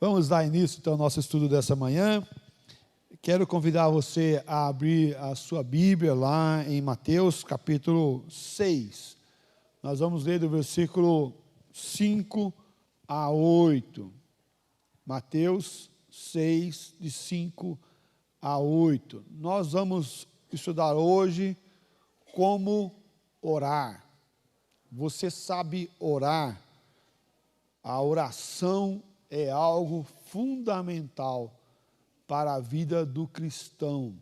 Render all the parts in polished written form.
Vamos dar início então ao nosso estudo dessa manhã. Quero convidar você a abrir a sua Bíblia lá em Mateus capítulo 6. Nós vamos ler do versículo 5 a 8. Mateus 6, de 5 a 8. Nós vamos estudar hoje como orar. Você sabe orar? A oração é algo fundamental para a vida do cristão.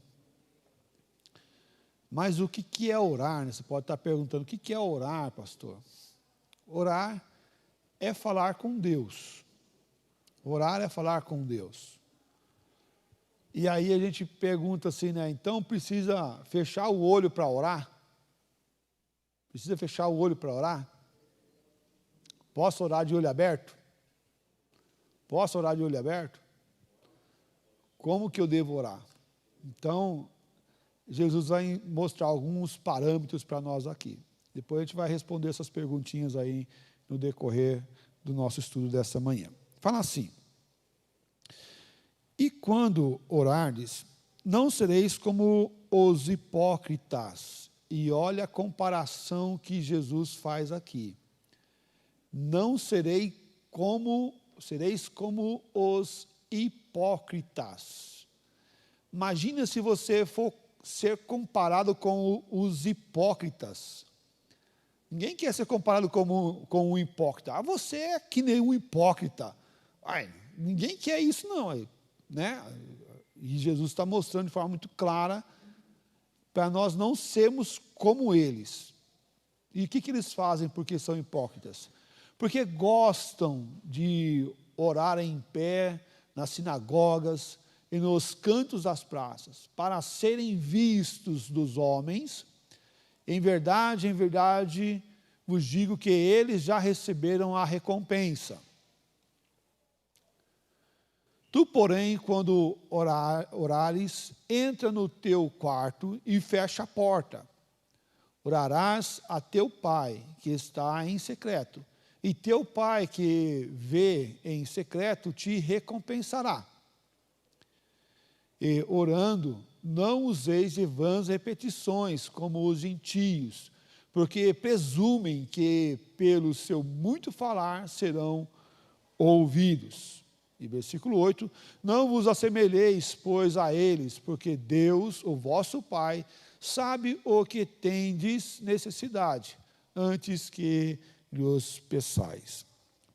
Mas o que é orar? Você pode estar perguntando, o que é orar, pastor? Orar é falar com Deus. Orar é falar com Deus. E aí a gente pergunta assim, né? Então precisa fechar o olho para orar? Precisa fechar o olho para orar? Posso orar de olho aberto? Posso orar de olho aberto? Como que eu devo orar? Então, Jesus vai mostrar alguns parâmetros para nós aqui. Depois a gente vai responder essas perguntinhas aí no decorrer do nosso estudo dessa manhã. Fala assim: e quando orardes, não sereis como os hipócritas. E olha a comparação que Jesus faz aqui. Não sereis como os hipócritas. Imagina se você for ser comparado com os hipócritas. Ninguém quer ser comparado com um hipócrita. Ah, você é que nem um hipócrita. Ai, ninguém quer isso não. Né? E Jesus está mostrando de forma muito clara para nós não sermos como eles. E o que eles fazem porque são hipócritas? Porque gostam de orar em pé nas sinagogas e nos cantos das praças, para serem vistos dos homens. Em verdade, vos digo que eles já receberam a recompensa. Tu, porém, quando orares, entra no teu quarto e fecha a porta. Orarás a teu pai, que está em secreto, e teu pai que vê em secreto te recompensará. E orando, não useis de vãs repetições, como os gentios, porque presumem que pelo seu muito falar serão ouvidos. E versículo 8, não vos assemelheis, pois, a eles, porque Deus, o vosso Pai, sabe o que tendes necessidade, antes que lhes peçais.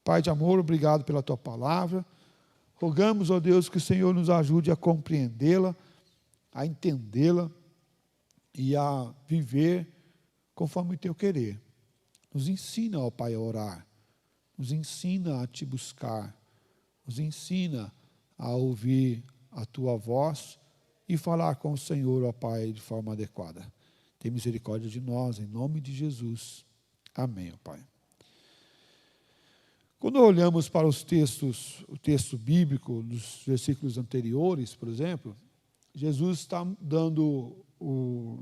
Pai de amor, obrigado pela tua palavra. Rogamos, ó Deus, que o Senhor nos ajude a compreendê-la, a entendê-la e a viver conforme o teu querer. Nos ensina, ó Pai, a orar. Nos ensina a te buscar. Nos ensina a ouvir a tua voz e falar com o Senhor, ó Pai, de forma adequada. Tem misericórdia de nós, em nome de Jesus. Amém, ó Pai. Quando olhamos para o texto bíblico, dos versículos anteriores, por exemplo, Jesus está dando,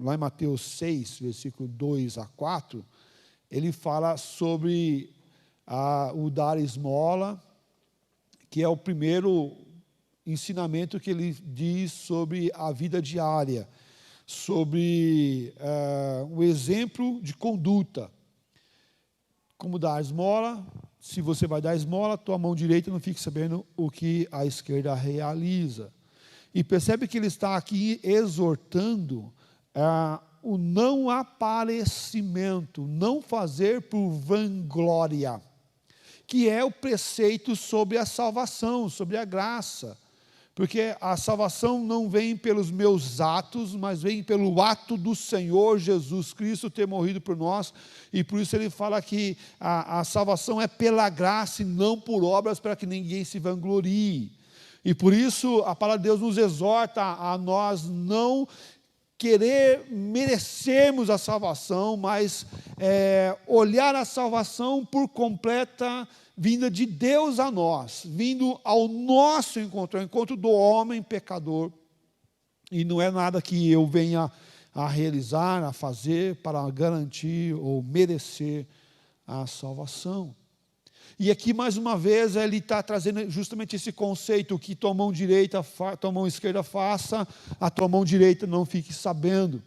lá em Mateus 6, versículo 2 a 4, ele fala sobre o dar esmola, que é o primeiro ensinamento que ele diz sobre a vida diária, sobre o exemplo de conduta. Como dar esmola. Se você vai dar esmola, tua mão direita não fique sabendo o que a esquerda realiza. E percebe que ele está aqui exortando o não aparecimento, não fazer por vanglória, que é o preceito sobre a salvação, sobre a graça. Porque a salvação não vem pelos meus atos, mas vem pelo ato do Senhor Jesus Cristo ter morrido por nós. E por isso ele fala que a salvação é pela graça e não por obras, para que ninguém se vanglorie. E por isso a palavra de Deus nos exorta a nós não querer merecermos a salvação, mas olhar a salvação por completa vinda de Deus a nós, vindo ao nosso encontro, ao encontro do homem pecador. E não é nada que eu venha a realizar, a fazer para garantir ou merecer a salvação. E aqui, mais uma vez, ele está trazendo justamente esse conceito, que tua mão direita, tua mão esquerda faça, a tua mão direita não fique sabendo.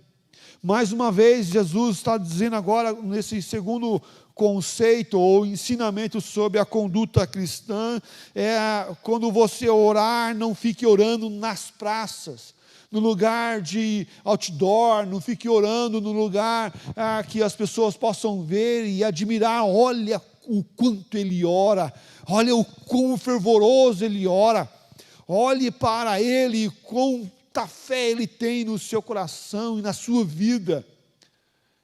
Mais uma vez, Jesus está dizendo agora, nesse segundo conceito ou ensinamento sobre a conduta cristã, quando você orar, não fique orando nas praças, no lugar de outdoor, não fique orando no lugar que as pessoas possam ver e admirar. Olha o quanto ele ora, olha o quão fervoroso ele ora, olhe para ele, quanta fé ele tem no seu coração e na sua vida,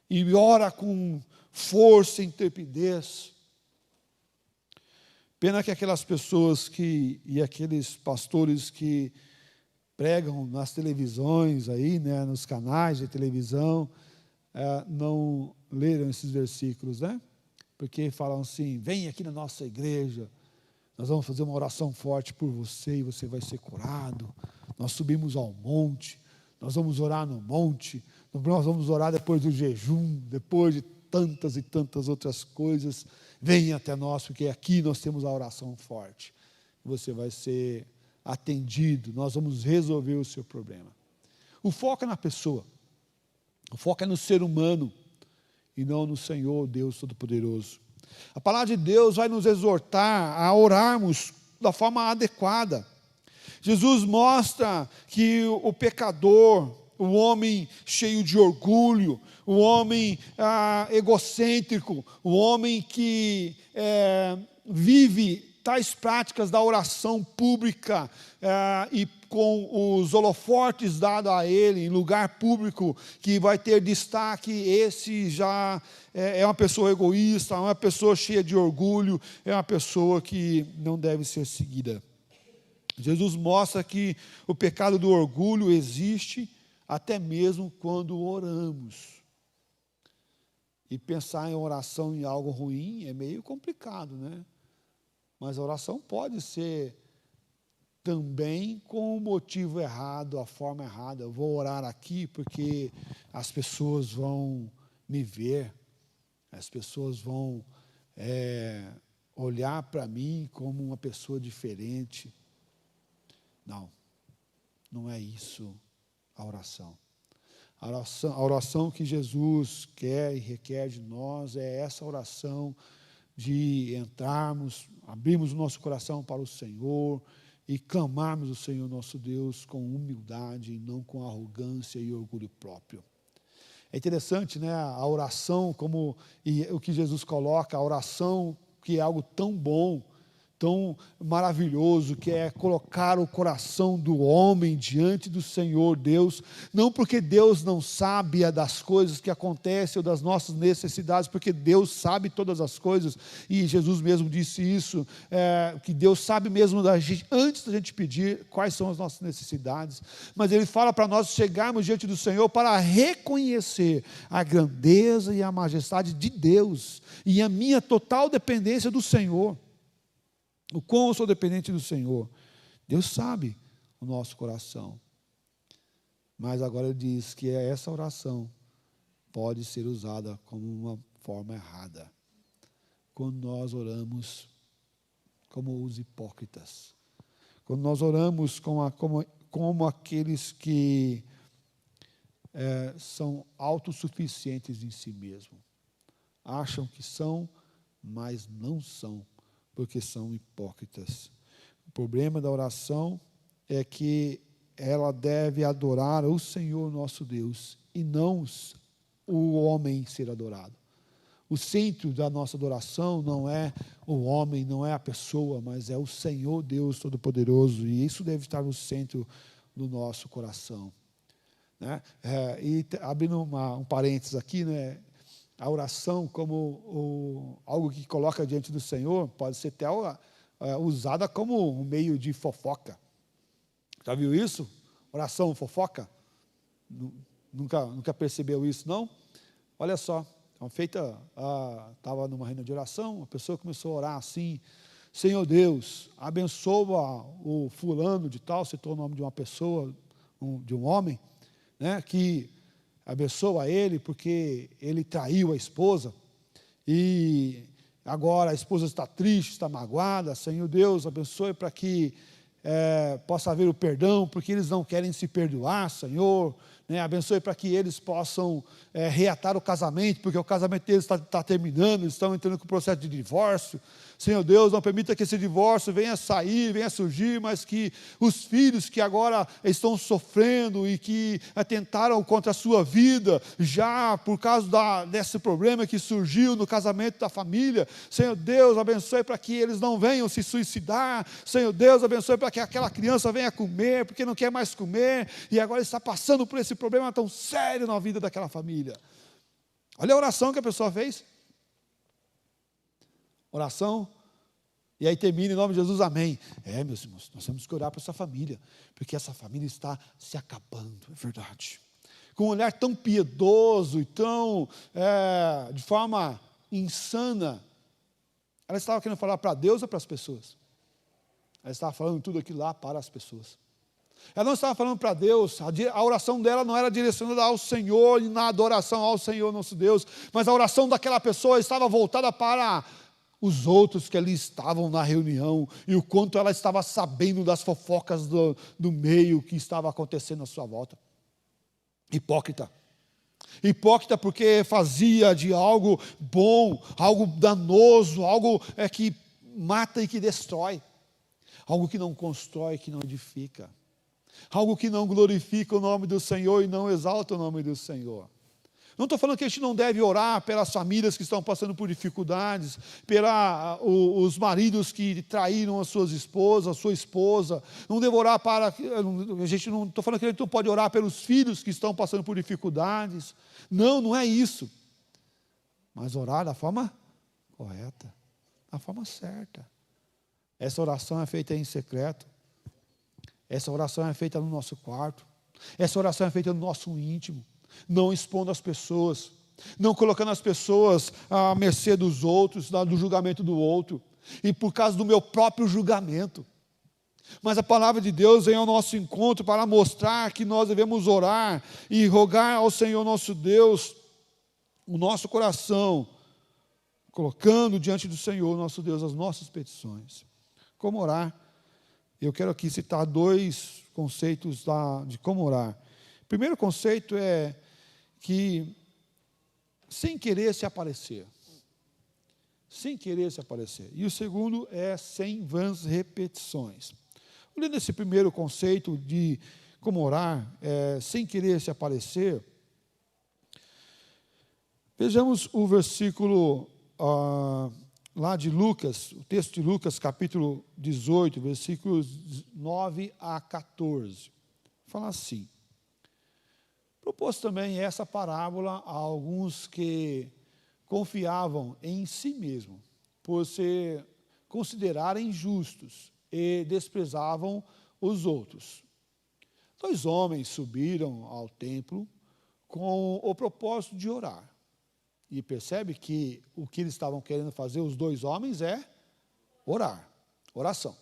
e ora com força e intrepidez. Pena que aquelas pessoas e aqueles pastores que pregam nas televisões aí, né, nos canais de televisão, não leram esses versículos, né? Porque falam assim: vem aqui na nossa igreja, nós vamos fazer uma oração forte por você e você vai ser curado. Nós subimos ao monte, nós vamos orar no monte, nós vamos orar depois do jejum, depois de tantas e tantas outras coisas. Venha até nós, porque aqui nós temos a oração forte. Você vai ser atendido, nós vamos resolver o seu problema. O foco é na pessoa, o foco é no ser humano, e não no Senhor Deus Todo-Poderoso. A palavra de Deus vai nos exortar a orarmos da forma adequada. Jesus mostra que o pecador, o homem cheio de orgulho, o homem egocêntrico, o homem que vive tais práticas da oração pública e com os holofotes dados a ele em lugar público, que vai ter destaque, esse já é uma pessoa egoísta, é uma pessoa cheia de orgulho, é uma pessoa que não deve ser seguida. Jesus mostra que o pecado do orgulho existe até mesmo quando oramos. E pensar em oração em algo ruim é meio complicado, né? Mas a oração pode ser também com o motivo errado, a forma errada. Eu vou orar aqui porque as pessoas vão me ver, as pessoas vão olhar para mim como uma pessoa diferente. Não, não é isso a oração. A oração que Jesus quer e requer de nós é essa oração de entrarmos, abrirmos o nosso coração para o Senhor e clamarmos o Senhor nosso Deus com humildade e não com arrogância e orgulho próprio. É interessante, né, a oração, e o que Jesus coloca, a oração que é algo tão bom, tão maravilhoso, que é colocar o coração do homem diante do Senhor Deus, não porque Deus não sabe das coisas que acontecem ou das nossas necessidades, porque Deus sabe todas as coisas, e Jesus mesmo disse isso, que Deus sabe mesmo da gente, antes da gente pedir quais são as nossas necessidades, mas Ele fala para nós chegarmos diante do Senhor para reconhecer a grandeza e a majestade de Deus, e a minha total dependência do Senhor. O quão eu sou dependente do Senhor. Deus sabe o nosso coração. Mas agora Ele diz que essa oração pode ser usada como uma forma errada. Quando nós oramos como os hipócritas. Quando nós oramos como aqueles que são autossuficientes em si mesmos. Acham que são, mas não são, porque são hipócritas. O problema da oração é que ela deve adorar o Senhor nosso Deus e não o homem ser adorado. O centro da nossa adoração não é o homem, não é a pessoa, mas é o Senhor Deus Todo-Poderoso, e isso deve estar no centro do nosso coração. Né? E abrindo um parênteses aqui, né? A oração como algo que coloca diante do Senhor pode ser até usada como um meio de fofoca. Já viu isso? Oração fofoca? Nunca percebeu isso, não? Olha só, estava numa reunião de oração, a pessoa começou a orar assim: Senhor Deus, abençoa o fulano de tal, citou o nome de uma pessoa, de um homem, né, que abençoa ele porque ele traiu a esposa, e agora a esposa está triste, está magoada, Senhor Deus, abençoe para que possa haver o perdão, porque eles não querem se perdoar, Senhor, né? Abençoe para que eles possam reatar o casamento, porque o casamento deles está terminando, eles estão entrando com o processo de divórcio. Senhor Deus, não permita que esse divórcio venha sair, venha surgir, mas que os filhos que agora estão sofrendo e que atentaram contra a sua vida, já por causa desse problema que surgiu no casamento da família, Senhor Deus, abençoe para que eles não venham se suicidar, Senhor Deus, abençoe para que aquela criança venha comer, porque não quer mais comer, e agora está passando por esse problema tão sério na vida daquela família. Olha a oração que a pessoa fez. Oração, e aí termina em nome de Jesus, amém. Meus irmãos, nós temos que orar para essa família, porque essa família está se acabando, é verdade. Com um olhar tão piedoso e tão, de forma insana, ela estava querendo falar para Deus ou para as pessoas? Ela estava falando tudo aquilo lá para as pessoas. Ela não estava falando para Deus, a oração dela não era direcionada ao Senhor, e na adoração ao Senhor nosso Deus, mas a oração daquela pessoa estava voltada para os outros que ali estavam na reunião, e o quanto ela estava sabendo das fofocas do meio que estava acontecendo à sua volta. Hipócrita. Hipócrita porque fazia de algo bom, algo danoso, algo que mata e que destrói, algo que não constrói, que não edifica, algo que não glorifica o nome do Senhor e não exalta o nome do Senhor. Não estou falando que a gente não deve orar pelas famílias que estão passando por dificuldades, os maridos que traíram as suas esposas, a sua esposa. Não deve orar estou falando que a gente não pode orar pelos filhos que estão passando por dificuldades. Não, não é isso. Mas orar da forma correta, da forma certa. Essa oração é feita em secreto. Essa oração é feita no nosso quarto. Essa oração é feita no nosso íntimo. Não expondo as pessoas, não colocando as pessoas à mercê dos outros, do julgamento do outro, e por causa do meu próprio julgamento. Mas a palavra de Deus vem ao nosso encontro para mostrar que nós devemos orar e rogar ao Senhor nosso Deus o nosso coração, colocando diante do Senhor nosso Deus as nossas petições. Como orar? Eu quero aqui citar 2 conceitos de como orar. O primeiro conceito é que, sem querer se aparecer. Sem querer se aparecer. E o segundo é sem vãs repetições. Olhando esse primeiro conceito de como orar, sem querer se aparecer, vejamos o versículo lá de Lucas, o texto de Lucas, capítulo 18, versículos 9 a 14. Fala assim: propôs também essa parábola a alguns que confiavam em si mesmo, por se considerarem justos, e desprezavam os outros. 2 homens subiram ao templo com o propósito de orar. E percebe que o que eles estavam querendo fazer, os 2 homens, é orar, oração.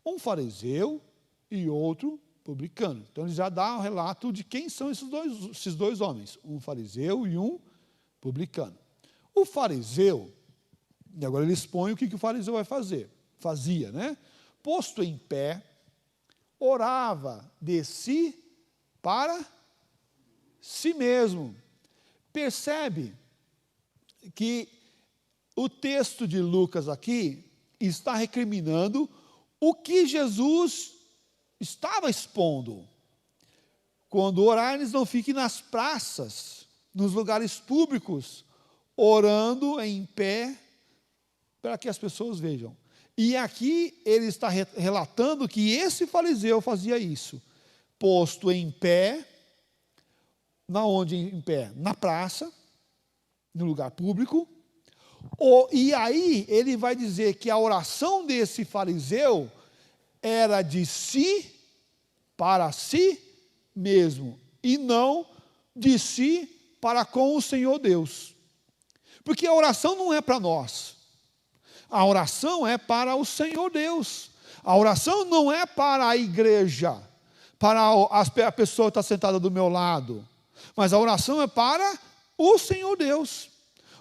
Um fariseu e outro publicano. Então, ele já dá um relato de quem são esses dois homens, um fariseu e um publicano. O fariseu, e agora ele expõe o que o fariseu vai fazer. Fazia, né? Posto em pé, orava de si para si mesmo. Percebe que o texto de Lucas aqui está recriminando o que Jesus estava expondo. Quando orares, não fique nas praças, nos lugares públicos, orando em pé, para que as pessoas vejam. E aqui ele está relatando que esse fariseu fazia isso, posto em pé, onde em pé? Na praça, no lugar público. E aí ele vai dizer que a oração desse fariseu era de si para si mesmo, e não de si para com o Senhor Deus. Porque a oração não é para nós, a oração é para o Senhor Deus. A oração não é para a igreja, para a pessoa que está sentada do meu lado, mas a oração é para o Senhor Deus.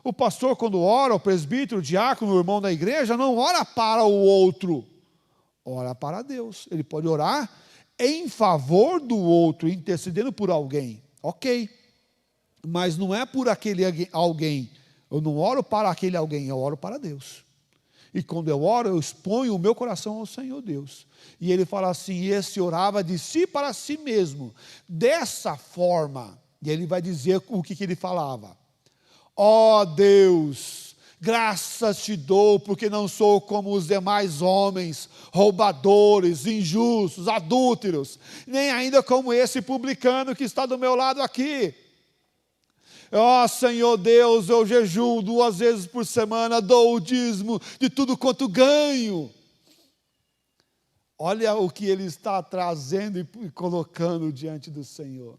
O pastor, quando ora, o presbítero, o diácono, o irmão da igreja, não ora para o outro, ora para Deus. Ele pode orar em favor do outro, intercedendo por alguém, ok, mas não é por aquele alguém. Eu não oro para aquele alguém, eu oro para Deus. E quando eu oro, eu exponho o meu coração ao Senhor Deus. E ele fala assim, esse orava de si para si mesmo, dessa forma. E ele vai dizer o que ele falava. Ó Deus, graças te dou, porque não sou como os demais homens, roubadores, injustos, adúlteros, nem ainda como esse publicano que está do meu lado aqui. Ó Senhor Deus, eu jejuo 2 vezes por semana, dou o dízimo de tudo quanto ganho. Olha o que ele está trazendo e colocando diante do Senhor.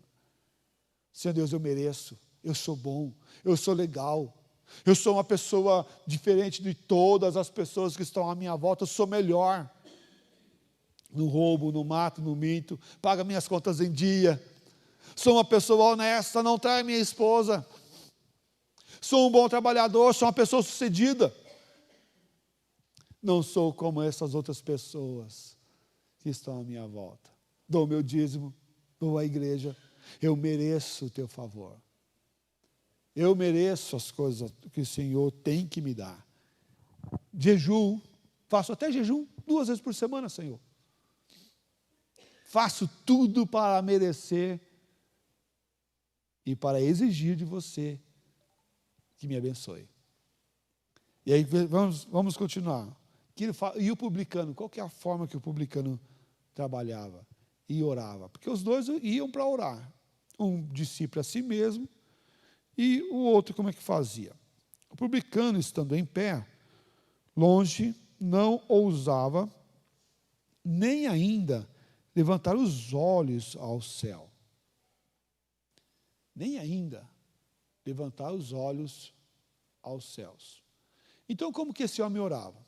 Senhor Deus, eu mereço, eu sou bom, eu sou legal, eu sou uma pessoa diferente de todas as pessoas que estão à minha volta, eu sou melhor. Não roubo, não mato, não minto, pago minhas contas em dia. Sou uma pessoa honesta, não trai minha esposa. Sou um bom trabalhador, sou uma pessoa sucedida. Não sou como essas outras pessoas que estão à minha volta. Dou meu dízimo, dou à igreja. Eu mereço o teu favor. Eu mereço as coisas que o Senhor tem que me dar. Jejum, faço até jejum 2 vezes por semana, Senhor. Faço tudo para merecer e para exigir de você que me abençoe. E aí vamos continuar. E o publicano, qual que é a forma que o publicano trabalhava e orava? Porque os dois iam para orar. Um de si para si mesmo e o outro como é que fazia? O publicano, estando em pé, longe, não ousava nem ainda levantar os olhos ao céu. Nem ainda levantar os olhos aos céus. Então, como que esse homem orava?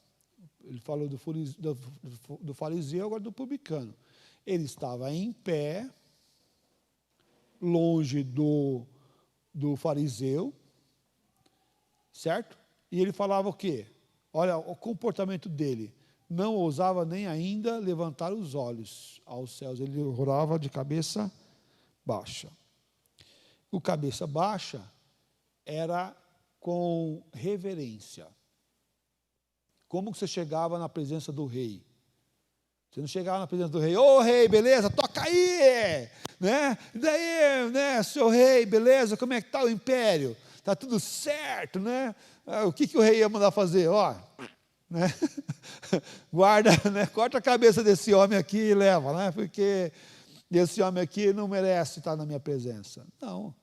Ele falou do fariseu, agora do publicano. Ele estava em pé, longe do fariseu, certo? E ele falava o quê? Olha o comportamento dele. Não ousava nem ainda levantar os olhos aos céus. Ele orava de cabeça baixa. O cabeça baixa era com reverência. Como que você chegava na presença do rei? Você não chegava na presença do rei, ô rei, beleza, toca aí, né? E daí, né, seu rei, beleza, como é que está o império? Está tudo certo, né? O que o rei ia mandar fazer? Ó, né? Guarda, né? Corta a cabeça desse homem aqui e leva, né? Porque esse homem aqui não merece estar na minha presença. Não.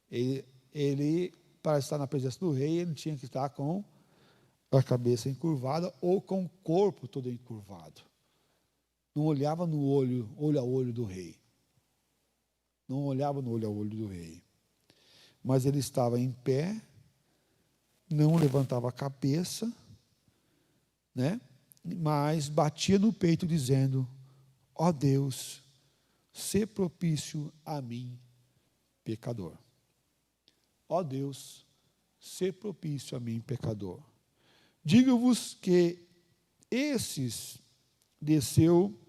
Ele, para estar na presença do rei, ele tinha que estar com a cabeça encurvada ou com o corpo todo encurvado. Não olhava no olho a olho do rei. Não olhava no olho a olho do rei. Mas ele estava em pé, não levantava a cabeça, né? Mas batia no peito dizendo, ó Deus, sê propício a mim, pecador. Ó Deus, sê propício a mim, pecador. Digo-vos que esses desceu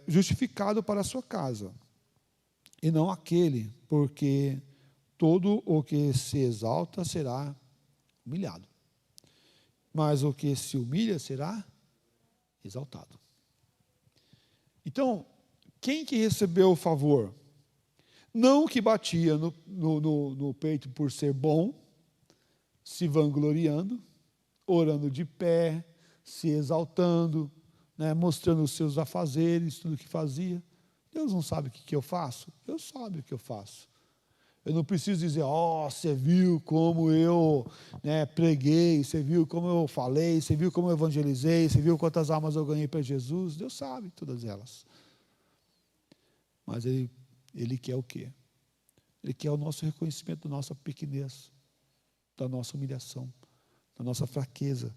justificado para a sua casa, e não aquele, porque todo o que se exalta será humilhado, mas o que se humilha será exaltado. Então, quem que recebeu o favor? Não o que batia no peito por ser bom, se vangloriando, orando de pé, se exaltando, né, mostrando os seus afazeres, tudo o que fazia. Deus não sabe o que eu faço? Deus sabe o que eu faço. Eu não preciso dizer, você viu como eu, né, preguei, você viu como eu falei, você viu como eu evangelizei, você viu quantas almas eu ganhei para Jesus. Deus sabe todas elas. Mas Ele quer o quê? Ele quer o nosso reconhecimento da nossa pequenez, da nossa humilhação, da nossa fraqueza,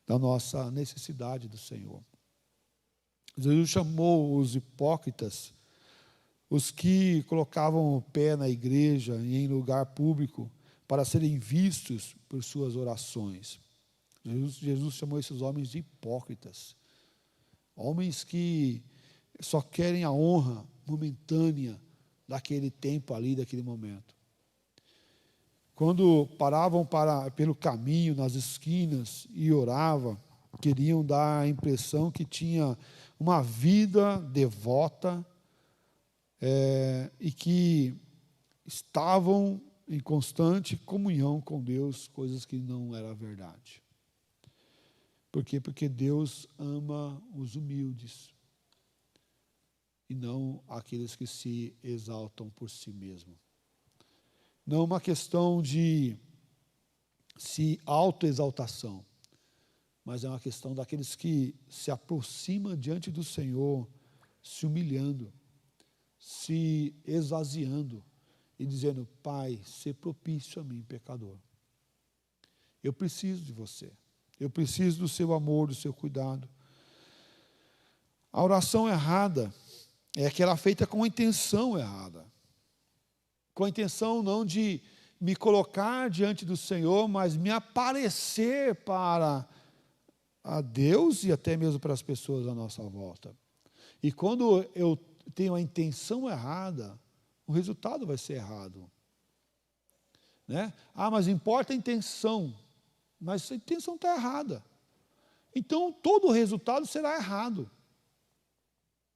da nossa necessidade do Senhor. Jesus chamou os hipócritas, os que colocavam o pé na igreja e em lugar público, para serem vistos por suas orações. Jesus chamou esses homens de hipócritas, homens que só querem a honra momentânea daquele tempo ali, daquele momento. Quando paravam pelo caminho, nas esquinas, e oravam, queriam dar a impressão que tinha uma vida devota e que estavam em constante comunhão com Deus, coisas que não era verdade. Por quê? Porque Deus ama os humildes e não aqueles que se exaltam por si mesmos. Não é uma questão de autoexaltação, mas é uma questão daqueles que se aproximam diante do Senhor, se humilhando, se esvaziando e dizendo: Pai, sê propício a mim, pecador. Eu preciso de você. Eu preciso do seu amor, do seu cuidado. A oração errada é aquela feita com a intenção errada. Com a intenção não de me colocar diante do Senhor, mas me aparecer para a Deus e até mesmo para as pessoas à nossa volta. E quando eu tenho a intenção errada, o resultado vai ser errado. Né? Mas importa a intenção. Mas a intenção está errada. Então, todo o resultado será errado.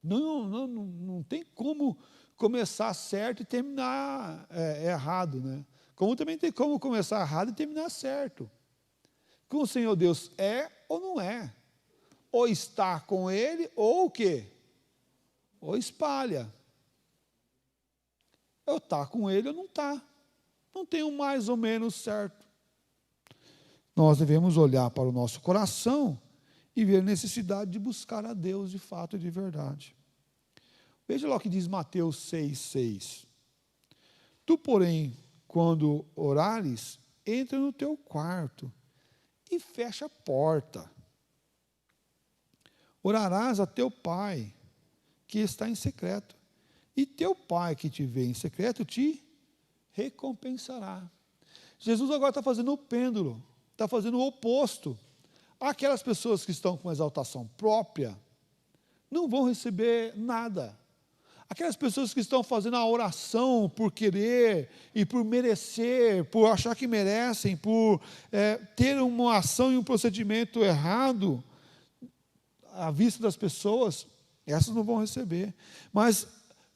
Não tem como começar certo e terminar errado. Né? Como também tem como começar errado e terminar certo. Com o Senhor Deus é ou não é. Ou está com Ele, ou o quê? Ou espalha. Ou está com Ele ou não está. Não tem um mais ou menos certo. Nós devemos olhar para o nosso coração e ver a necessidade de buscar a Deus de fato e de verdade. Veja lá o que diz Mateus 6,6. Tu, porém, quando orares, entra no teu quarto e fecha a porta. Orarás a teu Pai, que está em secreto, e teu Pai que te vê em secreto te recompensará. Jesus agora está fazendo o pêndulo, está fazendo o oposto. Aquelas pessoas que estão com exaltação própria não vão receber nada. Aquelas pessoas que estão fazendo a oração por querer e por merecer, por achar que merecem, por ter uma ação e um procedimento errado à vista das pessoas, essas não vão receber. Mas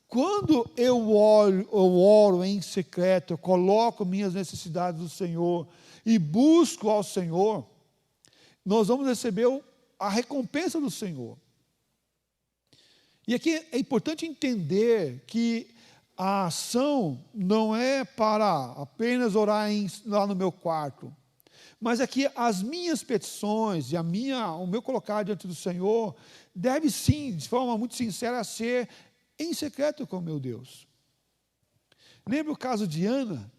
quando eu oro em secreto, eu coloco minhas necessidades do Senhor e busco ao Senhor, nós vamos receber a recompensa do Senhor. E aqui é importante entender que a ação não é para apenas orar lá no meu quarto, mas é que as minhas petições e o meu colocar diante do Senhor deve sim, de forma muito sincera, ser em secreto com meu Deus. Lembra o caso de Ana,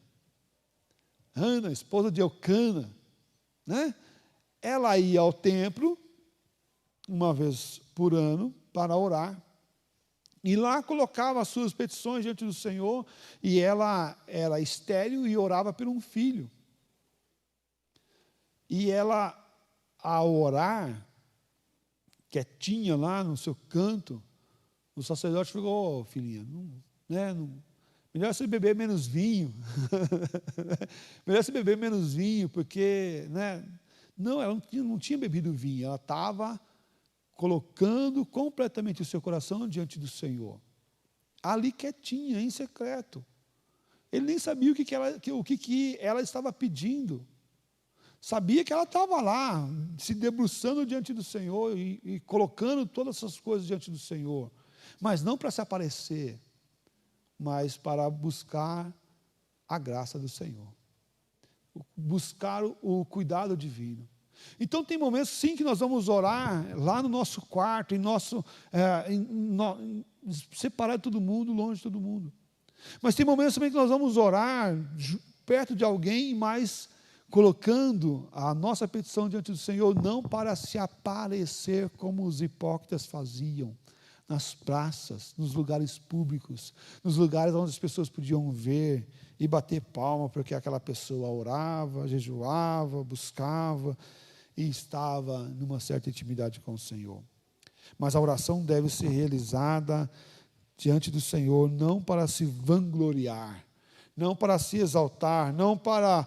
esposa de Elcana, né? Ela ia ao templo uma vez por ano para orar, e lá colocava as suas petições diante do Senhor, e ela era estéril e orava por um filho. E ela, ao orar, quietinha lá no seu canto, o sacerdote falou: filhinha, melhor você beber menos vinho. Melhor você beber menos vinho, porque... Não, ela não tinha bebido vinho, ela estava colocando completamente o seu coração diante do Senhor. Ali quietinha, em secreto. Ele nem sabia o que ela estava pedindo. Sabia que ela estava lá, se debruçando diante do Senhor e colocando todas essas coisas diante do Senhor. Mas não para se aparecer, mas para buscar a graça do Senhor. Buscar o cuidado divino. Então tem momentos sim que nós vamos orar lá no nosso quarto, separado de todo mundo, longe de todo mundo. Mas tem momentos também que nós vamos orar perto de alguém, mas colocando a nossa petição diante do Senhor, não para se aparecer como os hipócritas faziam, nas praças, nos lugares públicos, nos lugares onde as pessoas podiam ver e bater palma, porque aquela pessoa orava, jejuava, buscava e estava numa certa intimidade com o Senhor. Mas a oração deve ser realizada diante do Senhor, não para se vangloriar, não para se exaltar, não para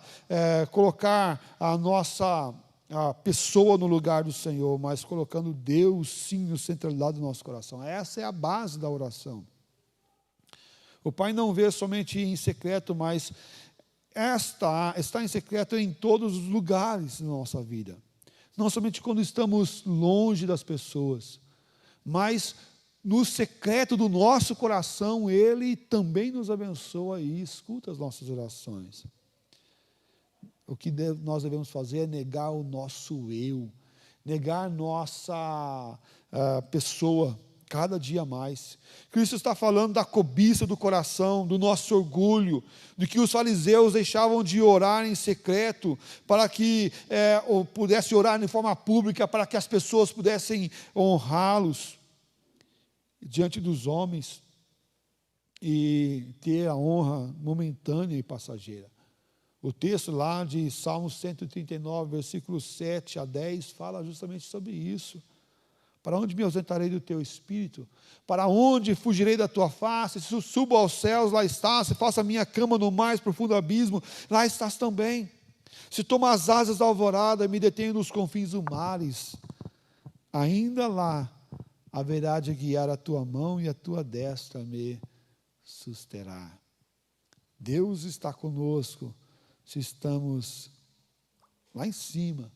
colocar a pessoa no lugar do Senhor, mas colocando Deus sim no centralidade do nosso coração. Essa é a base da oração. O Pai não vê somente em secreto, mas está em secreto em todos os lugares da nossa vida. Não somente quando estamos longe das pessoas, mas no secreto do nosso coração, Ele também nos abençoa e escuta as nossas orações. O que nós devemos fazer é negar o nosso eu, negar nossa pessoa, cada dia mais. Cristo está falando da cobiça do coração, do nosso orgulho, do que os fariseus deixavam de orar em secreto, para que ou pudessem orar de forma pública, para que as pessoas pudessem honrá-los diante dos homens e ter a honra momentânea e passageira. O texto lá de Salmos 139, versículos 7 a 10, fala justamente sobre isso. Para onde me ausentarei do teu espírito? Para onde fugirei da tua face? Se subo aos céus, lá estás. Se faço a minha cama no mais profundo abismo, lá estás também. Se tomo as asas da alvorada e me detenho nos confins do mares, ainda lá haverá de guiar a tua mão e a tua destra me susterá. Deus está conosco se estamos lá em cima,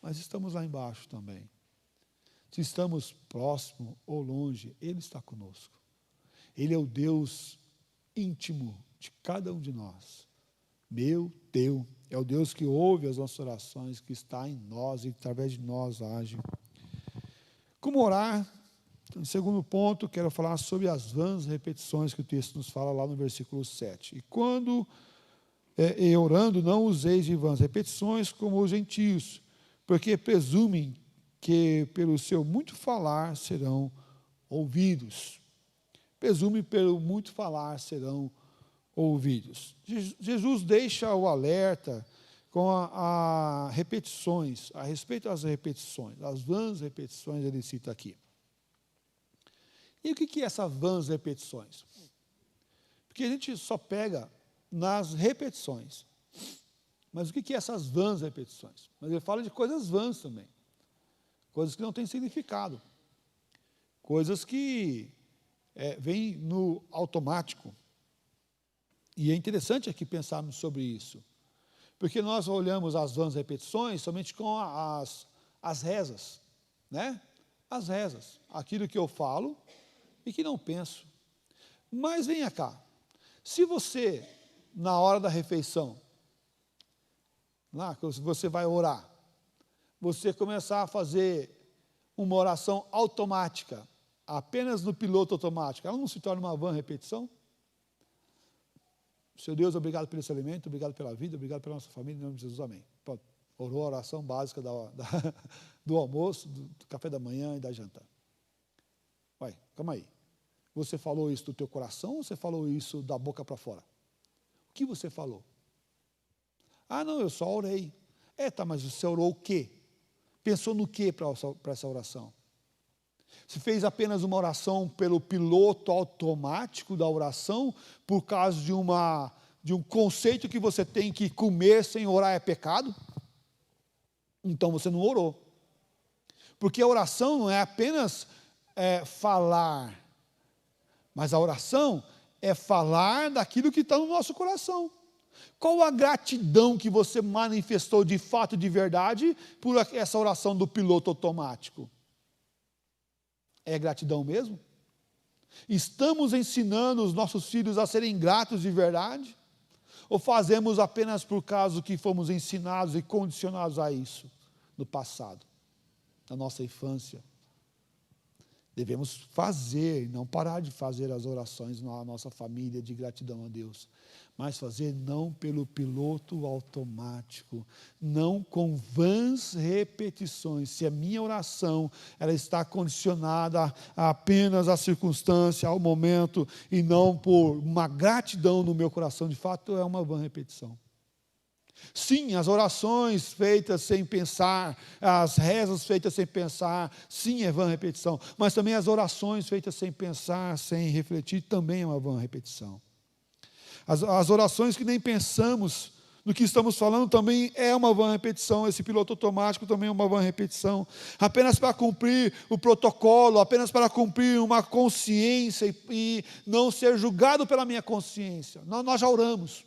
mas estamos lá embaixo também. Se estamos próximo ou longe, Ele está conosco. Ele é o Deus íntimo de cada um de nós. Meu, teu, é o Deus que ouve as nossas orações, que está em nós e através de nós age. Como orar? Em segundo ponto, quero falar sobre as vãs repetições que o texto nos fala lá no versículo 7. E quando orando, não useis de vãs repetições como os gentios, porque presumem que pelo seu muito falar serão ouvidos. Presumem pelo muito falar serão ouvidos. Jesus deixa o alerta com a repetições, a respeito das repetições, as vãs repetições ele cita aqui. E o que é essas vãs repetições? Porque a gente só pega nas repetições. Mas o que é essas vãs repetições? Mas ele fala de coisas vãs também. Coisas que não têm significado. Coisas que vêm no automático. E é interessante aqui pensarmos sobre isso. Porque nós olhamos as vãs repetições somente com as rezas. Né? As rezas. Aquilo que eu falo e que não penso. Mas venha cá. Se você, na hora da refeição, lá, se você vai orar, você começar a fazer uma oração automática, apenas no piloto automático, ela não se torna uma vã repetição? Seu Deus, obrigado por esse alimento, obrigado pela vida, obrigado pela nossa família, em nome de Jesus, amém. Pronto. Orou a oração básica do almoço, do café da manhã e da janta. Vai, calma aí. Você falou isso do teu coração ou você falou isso da boca para fora? O que você falou? Ah, não, eu só orei. Tá, mas você orou o quê? Pensou no quê para essa oração? Você fez apenas uma oração pelo piloto automático da oração, por causa de um conceito que você tem que comer sem orar é pecado? Então você não orou. Porque a oração não é apenas falar, mas a oração é falar daquilo que está no nosso coração. Qual a gratidão que você manifestou de fato, de verdade, por essa oração do piloto automático? É gratidão mesmo? Estamos ensinando os nossos filhos a serem gratos de verdade? Ou fazemos apenas por causa que fomos ensinados e condicionados a isso no passado, na nossa infância? Devemos fazer, não parar de fazer as orações na nossa família de gratidão a Deus, mas fazer não pelo piloto automático, não com vãs repetições. Se a minha oração ela está condicionada apenas à circunstância, ao momento, e não por uma gratidão no meu coração, de fato é uma vã repetição. Sim, as orações feitas sem pensar, as rezas feitas sem pensar, sim, é vã repetição. Mas também as orações feitas sem pensar, sem refletir, também é uma vã repetição. As orações que nem pensamos no que estamos falando também é uma vã repetição. Esse piloto automático também é uma vã repetição. Apenas para cumprir o protocolo, apenas para cumprir uma consciência e não ser julgado pela minha consciência. Nós já oramos.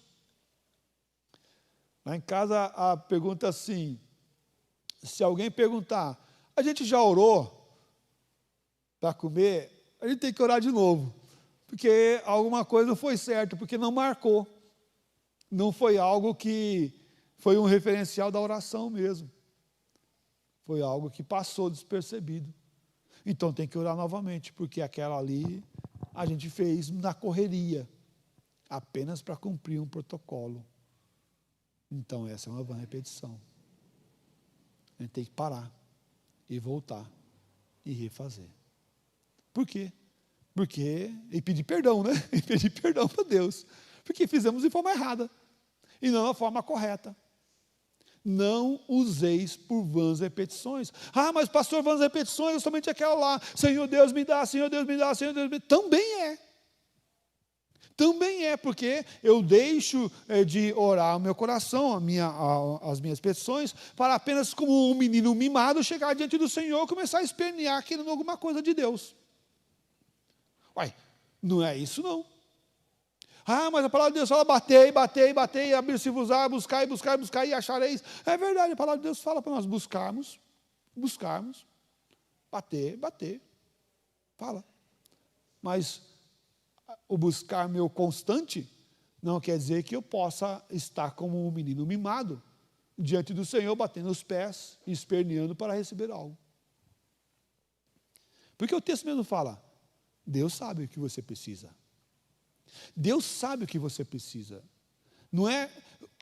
Lá em casa a pergunta é assim, se alguém perguntar, a gente já orou para comer, a gente tem que orar de novo, porque alguma coisa não foi certa, porque não marcou, não foi algo que foi um referencial da oração mesmo, foi algo que passou despercebido, então tem que orar novamente, porque aquela ali a gente fez na correria, apenas para cumprir um protocolo. Então, essa é uma vã repetição. A gente tem que parar e voltar e refazer. Por quê? E pedir perdão, né? E pedir perdão para Deus. Porque fizemos de forma errada e não da forma correta. Não useis por vãs repetições. Ah, mas pastor, vãs repetições é somente aquela lá. Senhor Deus me dá, Senhor Deus me dá, Senhor Deus me dá. Também é. Também é porque eu deixo de orar o meu coração, as minhas petições, para apenas como um menino mimado chegar diante do Senhor e começar a espernear querendo alguma coisa de Deus. Uai, não é isso não. Ah, mas a palavra de Deus fala batei, abrir-se-vos-á, buscar e achareis. É verdade, a palavra de Deus fala para nós buscarmos, bater, fala. Mas o buscar meu constante não quer dizer que eu possa estar como um menino mimado diante do Senhor, batendo os pés e esperneando para receber algo. Porque o texto mesmo fala, Deus sabe o que você precisa. Deus sabe o que você precisa. Não é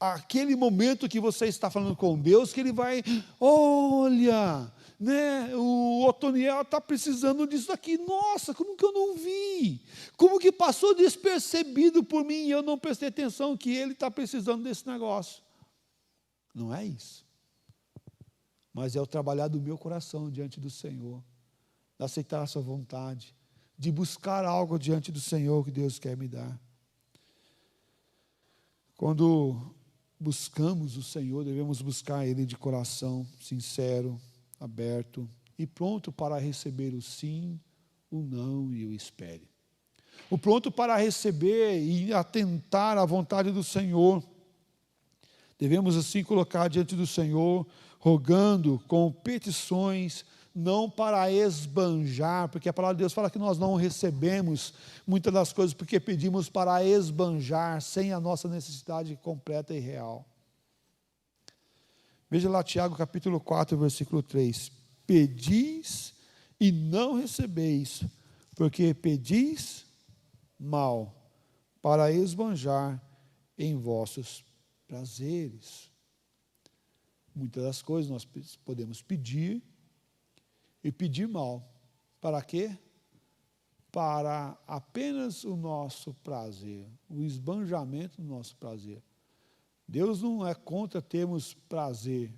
aquele momento que você está falando com Deus que Ele vai, olha, né, o Otoniel está precisando disso aqui. Nossa, como que eu não vi? Como que passou despercebido por mim e eu não prestei atenção que ele está precisando desse negócio? Não é isso. Mas é o trabalhar do meu coração diante do Senhor, de aceitar a sua vontade, de buscar algo diante do Senhor que Deus quer me dar. Quando buscamos o Senhor, devemos buscar Ele de coração sincero, aberto e pronto para receber o sim, o não e o espere. O pronto para receber e atentar à vontade do Senhor. Devemos assim colocar diante do Senhor, rogando com petições, não para esbanjar, porque a palavra de Deus fala que nós não recebemos muitas das coisas porque pedimos para esbanjar, sem a nossa necessidade completa e real. Veja lá Tiago capítulo 4, versículo 3. Pedis e não recebeis, porque pedis mal, para esbanjar em vossos prazeres. Muitas das coisas nós podemos pedir e pedir mal. Para quê? Para apenas o nosso prazer, o esbanjamento do nosso prazer. Deus não é contra termos prazer,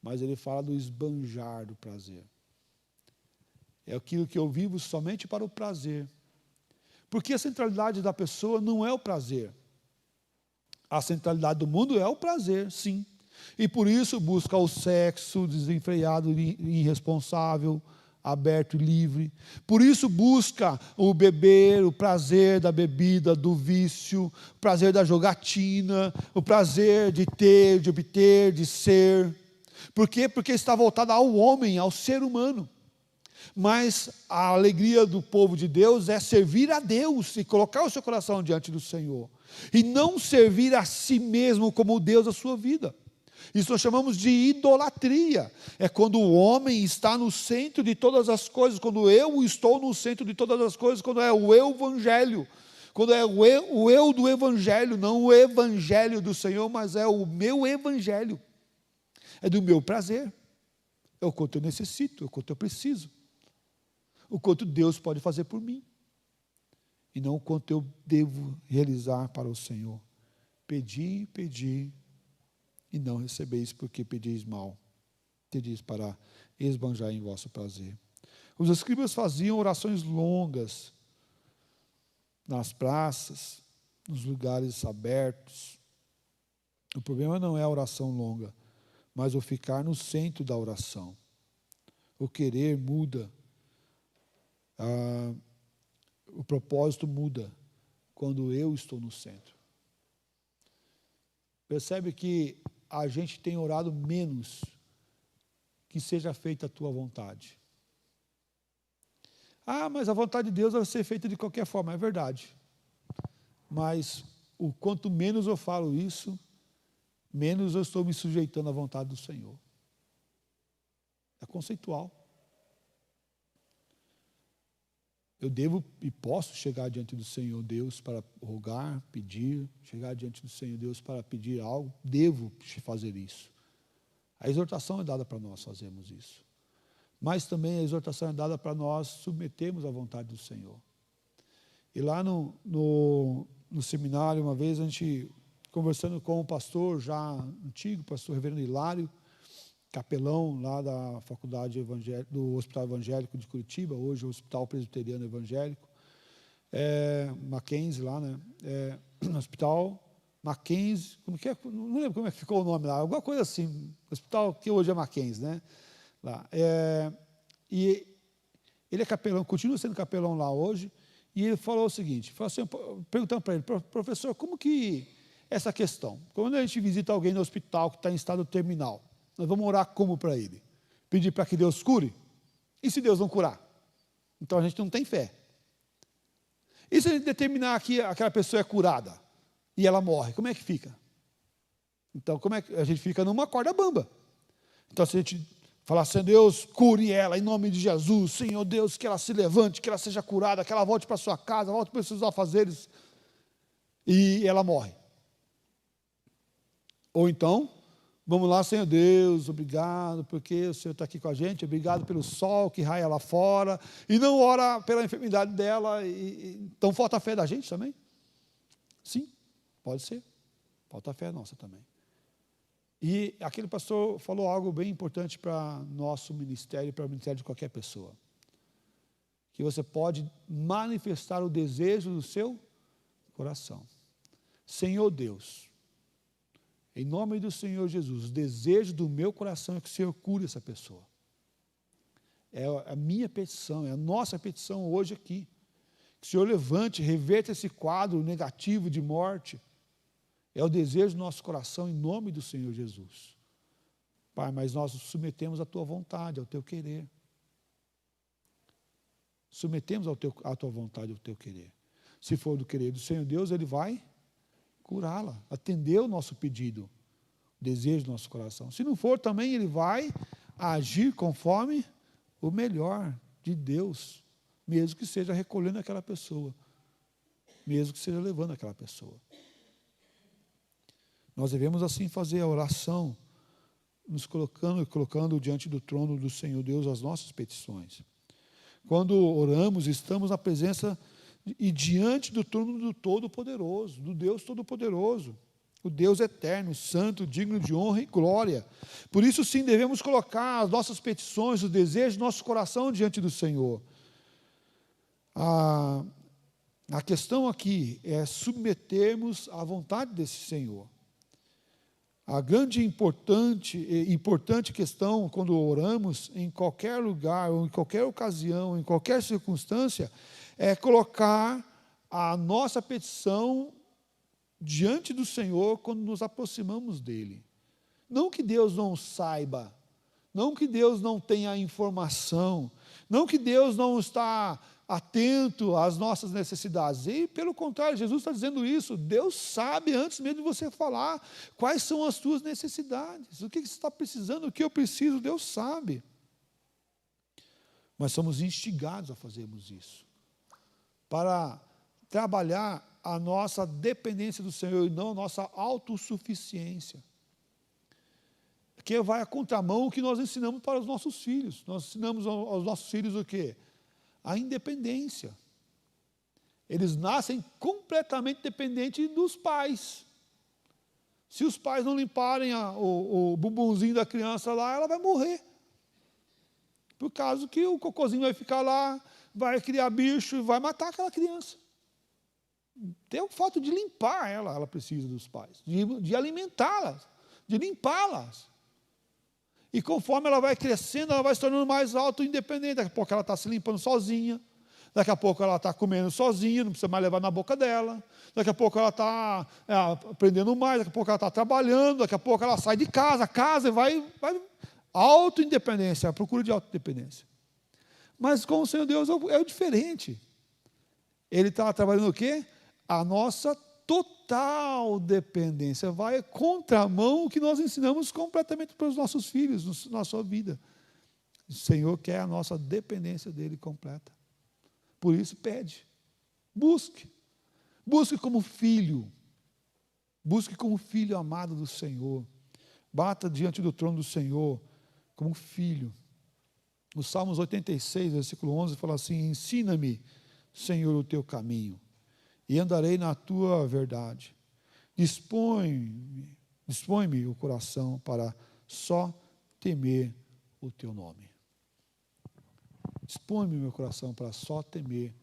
mas Ele fala do esbanjar do prazer. É aquilo que eu vivo somente para o prazer. Porque a centralidade da pessoa não é o prazer. A centralidade do mundo é o prazer, sim. E por isso busca o sexo desenfreado e irresponsável, aberto e livre. Por isso busca o beber, o prazer da bebida, do vício, o prazer da jogatina, o prazer de ter, de obter, de ser. Por quê? Porque está voltada ao homem, ao ser humano. Mas a alegria do povo de Deus é servir a Deus e colocar o seu coração diante do Senhor. E não servir a si mesmo como o Deus da sua vida. Isso nós chamamos de idolatria. É quando o homem está no centro de todas as coisas, quando eu estou no centro de todas as coisas, quando é o evangelho, quando é o eu do evangelho, não o evangelho do Senhor, mas é o meu evangelho, é do meu prazer, é o quanto eu necessito, é o quanto eu preciso, o quanto Deus pode fazer por mim, e não o quanto eu devo realizar para o Senhor. Pedi, pedi, e não recebeis, porque pedis mal. Pedis para esbanjar em vosso prazer. Os escribas faziam orações longas nas praças, nos lugares abertos. O problema não é a oração longa, mas o ficar no centro da oração. O querer muda, o propósito muda quando eu estou no centro. Percebe que a gente tem orado menos que seja feita a tua vontade. Ah, mas a vontade de Deus deve ser feita de qualquer forma, é verdade. Mas o quanto menos eu falo isso, menos eu estou me sujeitando à vontade do Senhor. É conceitual. Eu devo e posso chegar diante do Senhor Deus para rogar, pedir, chegar diante do Senhor Deus para pedir algo, devo fazer isso. A exortação é dada para nós fazermos isso. Mas também a exortação é dada para nós submetermos à vontade do Senhor. E lá no seminário, uma vez, a gente conversando com um pastor já antigo, pastor reverendo Hilário, capelão lá da faculdade do Hospital Evangélico de Curitiba, hoje o Hospital Presbiteriano Evangélico, Mackenzie lá, né? Hospital Mackenzie, como que é? Não lembro como é que ficou o nome lá, alguma coisa assim, hospital que hoje é Mackenzie, né? Lá. E ele é capelão, continua sendo capelão lá hoje, e ele falou o seguinte, falou assim, perguntando para ele, professor, como que essa questão? Quando a gente visita alguém no hospital que está em estado terminal, nós vamos orar como para ele? Pedir para que Deus cure? E se Deus não curar? Então a gente não tem fé. E se a gente determinar que aquela pessoa é curada e ela morre, como é que fica? Então como é que a gente fica numa corda bamba? Então se a gente falar assim, Deus cure ela em nome de Jesus, Senhor Deus, que ela se levante, que ela seja curada, que ela volte para sua casa, volte para os seus afazeres, e ela morre. Ou então, vamos lá, Senhor Deus, obrigado, porque o Senhor está aqui com a gente, obrigado pelo sol que raia lá fora, e não ora pela enfermidade dela, então falta a fé da gente também? Sim, pode ser, falta a fé nossa também. E aquele pastor falou algo bem importante para nosso ministério, para o ministério de qualquer pessoa, que você pode manifestar o desejo do seu coração. Senhor Deus, em nome do Senhor Jesus, o desejo do meu coração é que o Senhor cure essa pessoa. É a minha petição, é a nossa petição hoje aqui. Que o Senhor levante, reverta esse quadro negativo de morte. É o desejo do nosso coração em nome do Senhor Jesus. Pai, mas nós nos submetemos à Tua vontade, ao Teu querer. Submetemos à Tua vontade, ao Teu querer. Se for do querer do Senhor Deus, Ele vai curá-la, atender o nosso pedido, o desejo do nosso coração. Se não for, também Ele vai agir conforme o melhor de Deus, mesmo que seja recolhendo aquela pessoa, mesmo que seja levando aquela pessoa. Nós devemos assim fazer a oração, nos colocando diante do trono do Senhor Deus as nossas petições. Quando oramos, estamos na presença e diante do trono do Todo-Poderoso, do Deus Todo-Poderoso, o Deus eterno, santo, digno de honra e glória. Por isso, sim, devemos colocar as nossas petições, os desejos do nosso coração diante do Senhor. A questão aqui é submetermos à vontade desse Senhor. A grande e importante questão, quando oramos, em qualquer lugar, ou em qualquer ocasião, em qualquer circunstância, é colocar a nossa petição diante do Senhor quando nos aproximamos dEle. Não que Deus não saiba, não que Deus não tenha informação, não que Deus não está atento às nossas necessidades. E, pelo contrário, Jesus está dizendo isso. Deus sabe, antes mesmo de você falar, quais são as tuas necessidades. O que você está precisando, o que eu preciso, Deus sabe. Mas somos instigados a fazermos isso, para trabalhar a nossa dependência do Senhor e não a nossa autossuficiência. Que vai a contramão o que nós ensinamos para os nossos filhos. Nós ensinamos aos nossos filhos o quê? A independência. Eles nascem completamente dependentes dos pais. Se os pais não limparem o bumbumzinho da criança lá, ela vai morrer. Por causa que o cocôzinho vai ficar lá, vai criar bicho e vai matar aquela criança. Tem o fato de limpar ela precisa dos pais, de alimentá-las, de limpá-las. E conforme ela vai crescendo, ela vai se tornando mais autoindependente. Daqui a pouco ela está se limpando sozinha. Daqui a pouco ela está comendo sozinha, não precisa mais levar na boca dela. Daqui a pouco ela está aprendendo mais. Daqui a pouco ela está trabalhando. Daqui a pouco ela sai de casa e vai autoindependência, a procura de autoindependência. Mas com o Senhor Deus é diferente. Ele está trabalhando o quê? A nossa total dependência. Vai contramão o que nós ensinamos completamente para os nossos filhos, na sua vida. O Senhor quer a nossa dependência dEle completa. Por isso, pede. Busque. Busque como filho. Busque como filho amado do Senhor. Bata diante do trono do Senhor como filho. No Salmos 86, versículo 11, fala assim: ensina-me, Senhor, o teu caminho, e andarei na tua verdade. Dispõe-me o coração para só temer o teu nome. Dispõe-me o meu coração para só temer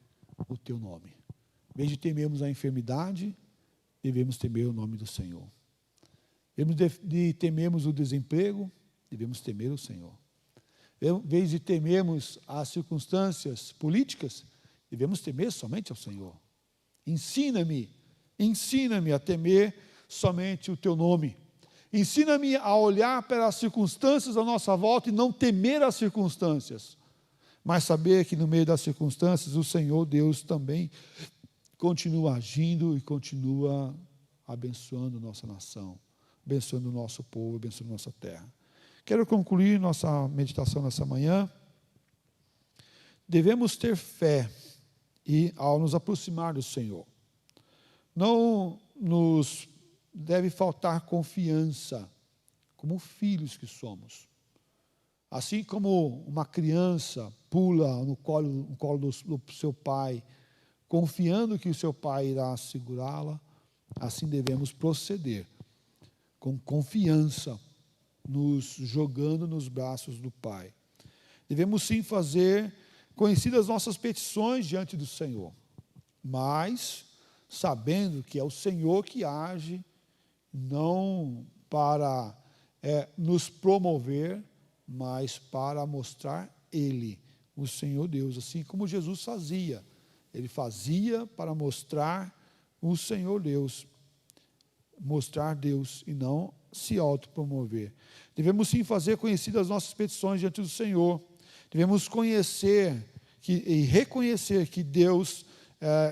o teu nome. Em vez de temermos a enfermidade, devemos temer o nome do Senhor. Em vez de temermos o desemprego, devemos temer o Senhor. Em vez de temermos as circunstâncias políticas, devemos temer somente ao Senhor. Ensina-me a temer somente o teu nome. Ensina-me a olhar para as circunstâncias à nossa volta e não temer as circunstâncias, mas saber que no meio das circunstâncias o Senhor Deus também continua agindo e continua abençoando nossa nação, abençoando o nosso povo, abençoando nossa terra. Quero concluir nossa meditação nessa manhã. Devemos ter fé e ao nos aproximar do Senhor, não nos deve faltar confiança, como filhos que somos. Assim como uma criança pula no colo do seu pai, confiando que o seu pai irá segurá-la, assim devemos proceder, com confiança, nos jogando nos braços do Pai. Devemos sim fazer conhecidas nossas petições diante do Senhor, mas sabendo que é o Senhor que age, não para nos promover, mas para mostrar Ele, o Senhor Deus, assim como Jesus fazia. Ele fazia para mostrar o Senhor Deus, mostrar Deus e não se autopromover. Devemos sim fazer conhecidas as nossas petições diante do Senhor. Devemos conhecer e reconhecer que Deus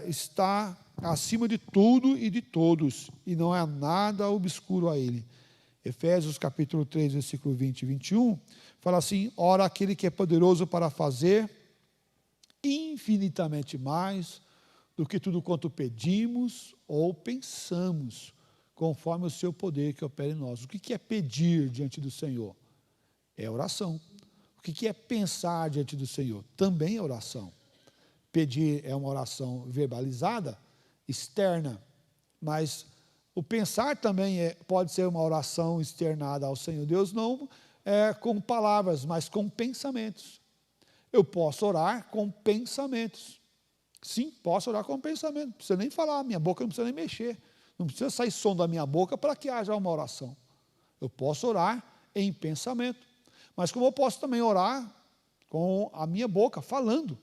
está acima de tudo e de todos, e não há nada obscuro a Ele. Efésios capítulo 3, versículo 20 e 21, fala assim: ora, aquele que é poderoso para fazer infinitamente mais do que tudo quanto pedimos ou pensamos, conforme o seu poder que opera em nós. O que é pedir diante do Senhor? É oração. O que é pensar diante do Senhor? Também é oração. Pedir é uma oração verbalizada, externa, mas o pensar também pode ser uma oração externada ao Senhor Deus, não com palavras, mas com pensamentos. Eu posso orar com pensamentos. Sim, posso orar com pensamento. Não precisa nem falar, minha boca não precisa nem mexer. Não precisa sair som da minha boca para que haja uma oração. Eu posso orar em pensamento. Mas como eu posso também orar com a minha boca, falando,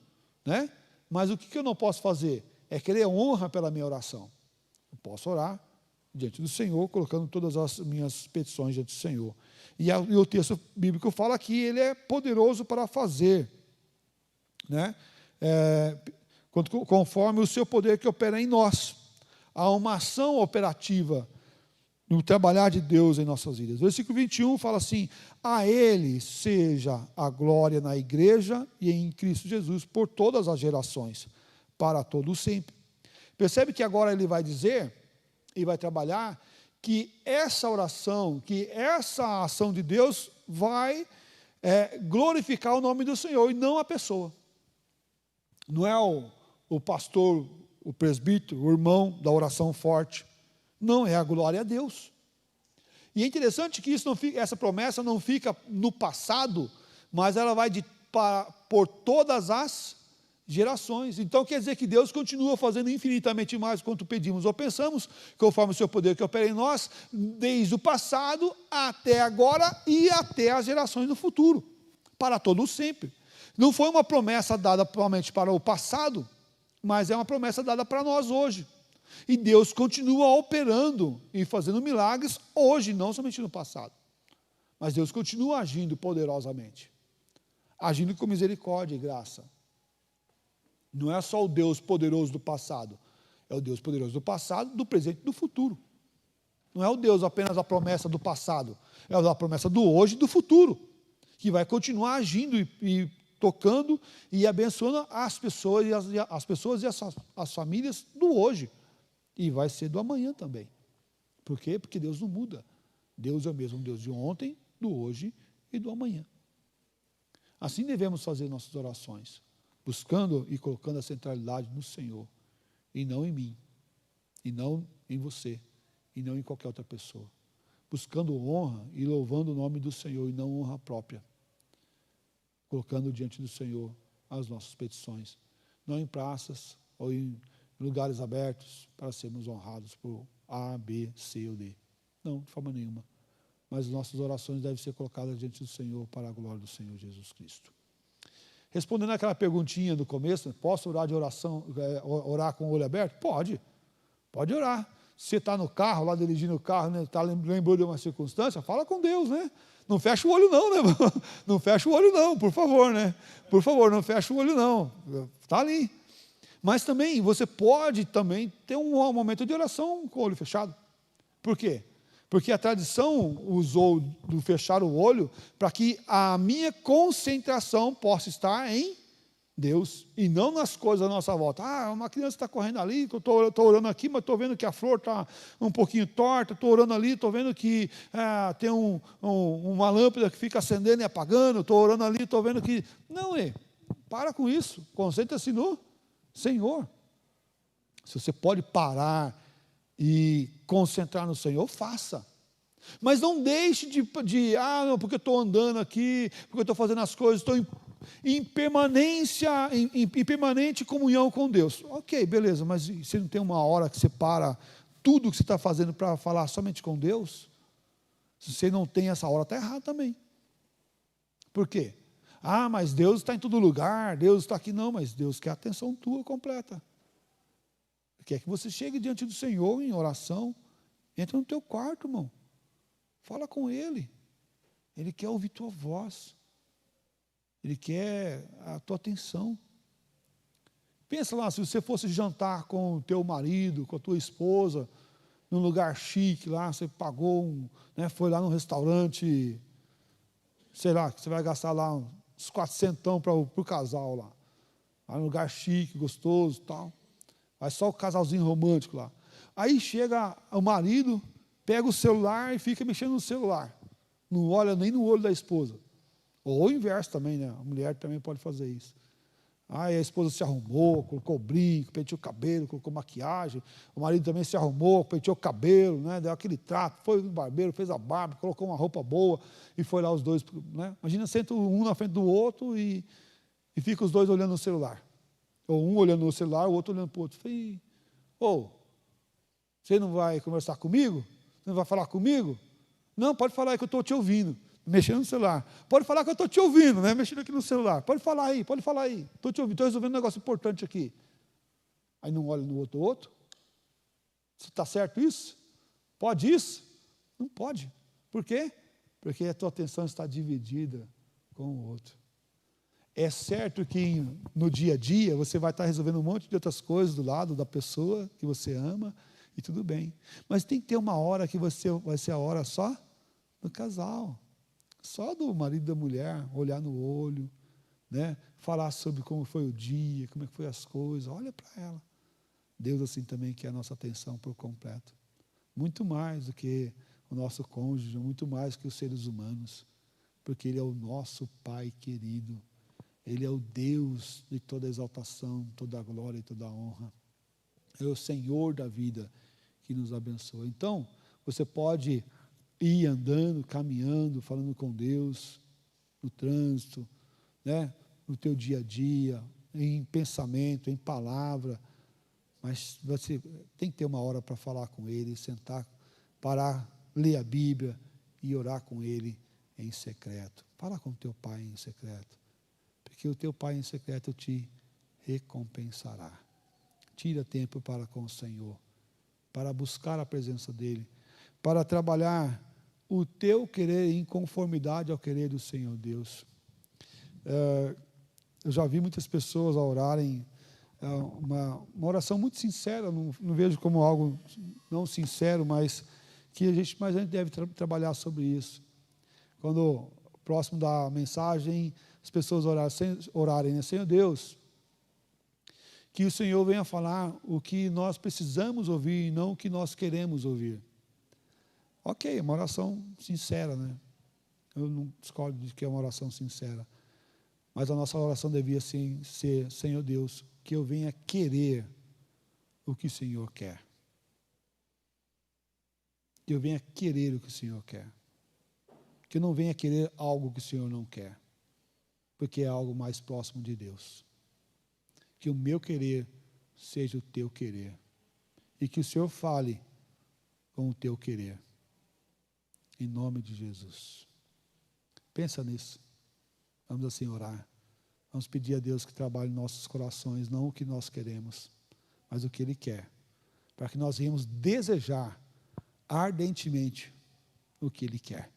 né? Mas o que eu não posso fazer? É querer honra pela minha oração. Eu posso orar diante do Senhor, colocando todas as minhas petições diante do Senhor. E o texto bíblico fala que Ele é poderoso para fazer, né? conforme o seu poder que opera em nós. Há uma ação operativa no trabalhar de Deus em nossas vidas. Versículo 21 fala assim: a Ele seja a glória na igreja e em Cristo Jesus por todas as gerações, para todo sempre. Percebe que agora ele vai dizer, e vai trabalhar, que essa oração, que essa ação de Deus vai glorificar o nome do Senhor e não a pessoa. Não é o pastor, o presbítero, o irmão da oração forte. Não, é a glória a Deus. E é interessante que essa promessa não fica no passado, mas ela vai por todas as gerações. Então quer dizer que Deus continua fazendo infinitamente mais quanto pedimos ou pensamos, conforme o seu poder que opera em nós, desde o passado até agora e até as gerações do futuro, para todos sempre. Não foi uma promessa dada provavelmente para o passado, mas é uma promessa dada para nós hoje. E Deus continua operando e fazendo milagres hoje, não somente no passado. Mas Deus continua agindo poderosamente, agindo com misericórdia e graça. Não é só o Deus poderoso do passado, é o Deus poderoso do passado, do presente e do futuro. Não é o Deus apenas da promessa do passado, é a promessa do hoje e do futuro, que vai continuar agindo e tocando e abençoando as pessoas e as famílias do hoje. E vai ser do amanhã também. Por quê? Porque Deus não muda. Deus é o mesmo Deus de ontem, do hoje e do amanhã. Assim devemos fazer nossas orações, buscando e colocando a centralidade no Senhor, e não em mim, e não em você, e não em qualquer outra pessoa. Buscando honra e louvando o nome do Senhor, e não honra própria. Colocando diante do Senhor as nossas petições, não em praças ou em lugares abertos para sermos honrados por A, B, C ou D. Não, de forma nenhuma. Mas nossas orações devem ser colocadas diante do Senhor para a glória do Senhor Jesus Cristo. Respondendo àquela perguntinha do começo, posso orar orar com o olho aberto? Pode orar. Se você está no carro, lá dirigindo o carro, né, lembrou de uma circunstância, fala com Deus, né? Não fecha o olho não, né? Não fecha o olho não, por favor, né? Por favor, não fecha o olho não. Está ali. Mas também, você pode também ter um momento de oração com o olho fechado. Por quê? Porque a tradição usou do fechar o olho para que a minha concentração possa estar em Deus e não nas coisas à nossa volta. Uma criança está correndo ali, eu estou orando aqui, mas estou vendo que a flor está um pouquinho torta, estou orando ali, estou vendo que tem uma lâmpada que fica acendendo e apagando, estou orando ali, estou vendo que... Não, para com isso, concentra-se no Senhor. Se você pode parar e concentrar no Senhor, faça. Mas não deixe não, porque eu estou andando aqui, porque eu estou fazendo as coisas, estou em permanência, em permanente comunhão com Deus. Ok, beleza, mas você não tem uma hora que você para tudo que você está fazendo para falar somente com Deus? Se você não tem essa hora, está errado também. Por quê? Mas Deus está em todo lugar, Deus está aqui. Não, mas Deus quer a atenção tua completa. Quer que você chegue diante do Senhor em oração. Entra no teu quarto, irmão. Fala com Ele. Ele quer ouvir tua voz. Ele quer a tua atenção. Pensa lá, se você fosse jantar com o teu marido, com a tua esposa, num lugar chique lá, você pagou, foi lá num restaurante, sei lá, que você vai gastar lá uns 400 para o casal lá. Lá num lugar chique, gostoso e tal. Vai só o casalzinho romântico lá. Aí chega o marido, pega o celular e fica mexendo no celular. Não olha nem no olho da esposa. Ou o inverso também, né? A mulher também pode fazer isso. Aí a esposa se arrumou, colocou brinco, penteou o cabelo, colocou maquiagem. O marido também se arrumou, penteou o cabelo, né? Deu aquele trato, foi no barbeiro, fez a barba, colocou uma roupa boa e foi lá os dois. Né? Imagina, senta um na frente do outro e fica os dois olhando no celular. Ou um olhando no celular, o outro olhando para o outro. Falei, você não vai conversar comigo? Você não vai falar comigo? Não, pode falar aí que eu estou te ouvindo. Mexendo no celular. Pode falar que eu estou te ouvindo, né? Mexendo aqui no celular. Pode falar aí. Estou te ouvindo, estou resolvendo um negócio importante aqui. Aí não olha no outro. Se está certo isso? Pode isso? Não pode. Por quê? Porque a tua atenção está dividida com o outro. É certo que no dia a dia você vai estar resolvendo um monte de outras coisas do lado da pessoa que você ama, e tudo bem. Mas tem que ter uma hora que vai ser a hora só do casal, só do marido e da mulher, olhar no olho, né? Falar sobre como foi o dia, como é que foi as coisas, olha para ela. Deus assim também quer a nossa atenção por completo. Muito mais do que o nosso cônjuge, muito mais que os seres humanos, porque Ele é o nosso Pai querido. Ele é o Deus de toda exaltação, toda a glória e toda a honra. É o Senhor da vida que nos abençoa. Então, você pode ir andando, caminhando, falando com Deus, no trânsito, né? No teu dia a dia, em pensamento, em palavra, mas você tem que ter uma hora para falar com Ele, sentar, parar, ler a Bíblia e orar com Ele em secreto. Fala com teu Pai em secreto, porque o teu Pai em secreto te recompensará. Tira tempo para com o Senhor, para buscar a presença dEle, para trabalhar o teu querer em conformidade ao querer do Senhor Deus. Eu já vi muitas pessoas a orarem uma oração muito sincera, não vejo como algo não sincero, mas que a gente deve trabalhar sobre isso. Quando próximo da mensagem, as pessoas orarem, né? Senhor Deus, que o Senhor venha falar o que nós precisamos ouvir e não o que nós queremos ouvir. Ok, uma oração sincera, né? Eu não discordo de que é uma oração sincera. Mas a nossa oração devia sim ser, Senhor Deus, que eu venha querer o que o Senhor quer. Que eu venha querer o que o Senhor quer. Que eu não venha querer algo que o Senhor não quer. Porque é algo mais próximo de Deus. Que o meu querer seja o teu querer. E que o Senhor fale com o teu querer. Em nome de Jesus. Pensa nisso. Vamos assim orar. Vamos pedir a Deus que trabalhe em nossos corações, não o que nós queremos, mas o que Ele quer. Para que nós venhamos desejar ardentemente o que Ele quer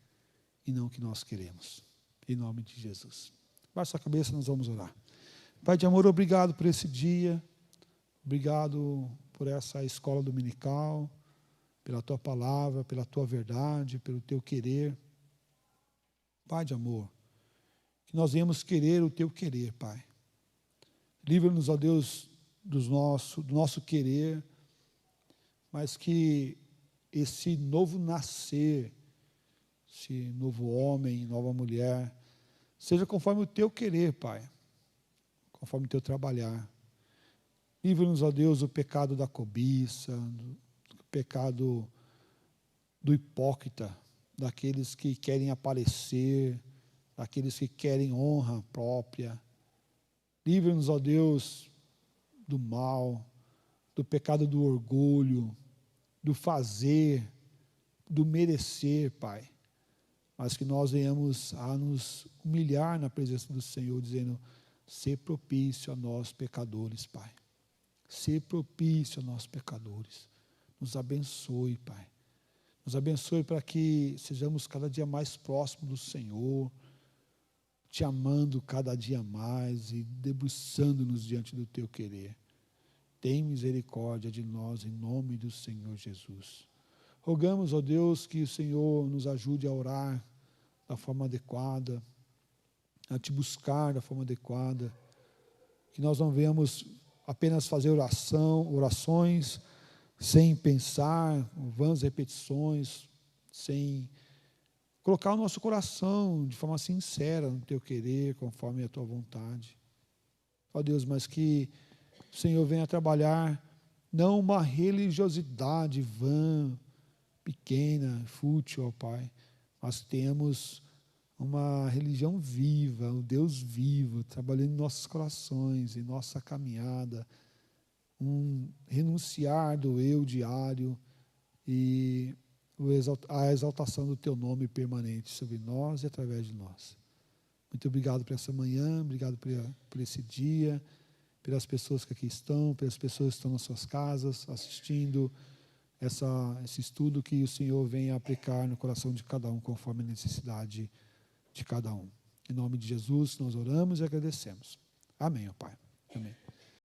e não o que nós queremos. Em nome de Jesus. Baixa sua cabeça, nós vamos orar. Pai de amor, obrigado por esse dia. Obrigado por essa escola dominical, pela Tua palavra, pela Tua verdade, pelo Teu querer. Pai de amor, que nós venhamos querer o Teu querer, Pai. Livra-nos, ó Deus, do nosso querer, mas que esse novo nascer, esse novo homem, nova mulher, seja conforme o Teu querer, Pai, conforme o Teu trabalhar. Livra-nos, ó Deus, do pecado da cobiça, do pecado do hipócrita, daqueles que querem aparecer, daqueles que querem honra própria. Livra-nos, ó Deus, do mal, do pecado do orgulho, do fazer, do merecer, Pai. Mas que nós venhamos a nos humilhar na presença do Senhor, dizendo, ser propício a nós pecadores, Pai. Ser propício a nós pecadores. Nos abençoe, Pai. Nos abençoe para que sejamos cada dia mais próximos do Senhor, Te amando cada dia mais e debruçando-nos diante do Teu querer. Tem misericórdia de nós em nome do Senhor Jesus. Rogamos, ó Deus, que o Senhor nos ajude a orar da forma adequada, a Te buscar da forma adequada, que nós não venhamos apenas fazer orações, sem pensar, vãs repetições, sem colocar o nosso coração de forma sincera no Teu querer, conforme a Tua vontade. Ó Deus, mas que o Senhor venha trabalhar não uma religiosidade vã, pequena, fútil, ó Pai, mas temos uma religião viva, um Deus vivo, trabalhando em nossos corações, em nossa caminhada, um renunciar do eu diário e a exaltação do Teu nome permanente sobre nós e através de nós. Muito obrigado por essa manhã, obrigado por esse dia, pelas pessoas que aqui estão, pelas pessoas que estão nas suas casas, assistindo esse estudo, que o Senhor venha aplicar no coração de cada um, conforme a necessidade de cada um. Em nome de Jesus, nós oramos e agradecemos. Amém, ó Pai. Amém.